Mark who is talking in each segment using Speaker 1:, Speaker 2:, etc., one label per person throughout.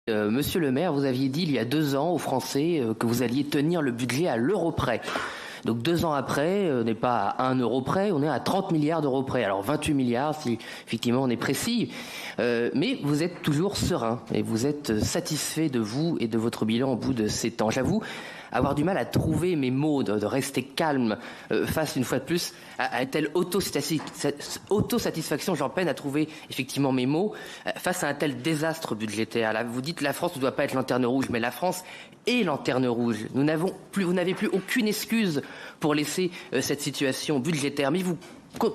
Speaker 1: Monsieur le maire, vous aviez dit il y a 2 ans aux Français que vous alliez tenir le budget à l'euro près. Donc 2 ans après, on n'est pas à 1 euro près, on est à 30 milliards d'euros près. Alors 28 milliards si effectivement on est précis. Mais vous êtes toujours serein et vous êtes satisfait de vous et de votre bilan au bout de ces temps. J'avoue avoir du mal à trouver mes mots, de rester calme face une fois de plus à une telle autosatisfaction. J'en peine à trouver effectivement mes mots face à un tel désastre budgétaire. Là, vous dites que la France ne doit pas être lanterne rouge, mais la France est lanterne rouge. Vous n'avez plus aucune excuse pour laisser cette situation budgétaire. Mais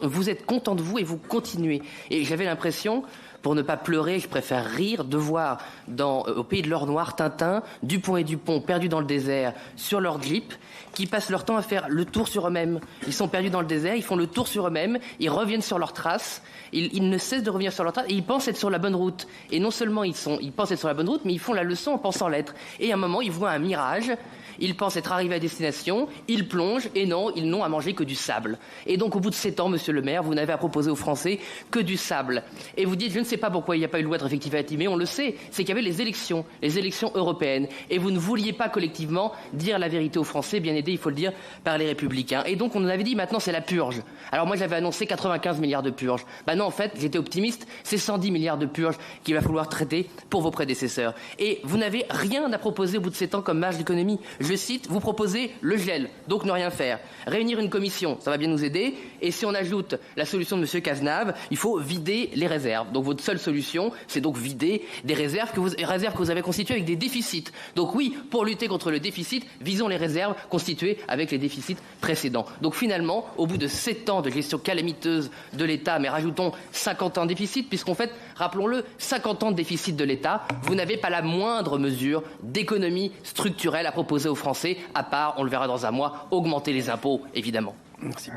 Speaker 1: vous êtes content de vous et vous continuez. Et j'avais l'impression, pour ne pas pleurer, je préfère rire, de voir au pays de l'or noir, Tintin, Dupont et Dupont perdus dans le désert sur leur Jeep, qui passent leur temps à faire le tour sur eux-mêmes. Ils sont perdus dans le désert, ils font le tour sur eux-mêmes, ils reviennent sur leurs traces, ils ne cessent de revenir sur leurs traces et ils pensent être sur la bonne route. Et non seulement ils pensent être sur la bonne route, mais ils font la leçon en pensant l'être. Et à un moment, ils voient un mirage, ils pensent être arrivés à destination, ils plongent et non, ils n'ont à manger que du sable. Et donc au bout de 7 ans, monsieur le maire, vous n'avez à proposer aux Français que du sable. Et vous dites, je ne sais pas pourquoi il n'y a pas eu de loi de rectificative, mais on le sait, c'est qu'il y avait les élections européennes. Et vous ne vouliez pas collectivement dire la vérité aux Français, bien aidés, il faut le dire, par les Républicains. Et donc on nous avait dit, maintenant c'est la purge. Alors moi j'avais annoncé 95 milliards de purge. Ben non, en fait, j'étais optimiste, c'est 110 milliards de purge qu'il va falloir traiter pour vos prédécesseurs. Et vous n'avez rien à proposer au bout de 7 ans comme marge d'économie. Je cite, vous proposez le gel, donc ne rien faire. Réunir une commission, ça va bien nous aider. Et si on ajoute la solution de M. Cazenave, il faut vider les réserves. Donc votre seule solution, c'est donc vider des réserves que vous avez constituées avec des déficits. Donc oui, pour lutter contre le déficit, visons les réserves constituées avec les déficits précédents. Donc finalement, au bout de 7 ans de gestion calamiteuse de l'État, mais rajoutons 50 ans de déficit, puisqu'en fait, rappelons-le, 50 ans de déficit de l'État, vous n'avez pas la moindre mesure d'économie structurelle à proposer aux Français, à part, on le verra dans un mois, augmenter les impôts, évidemment.
Speaker 2: Merci.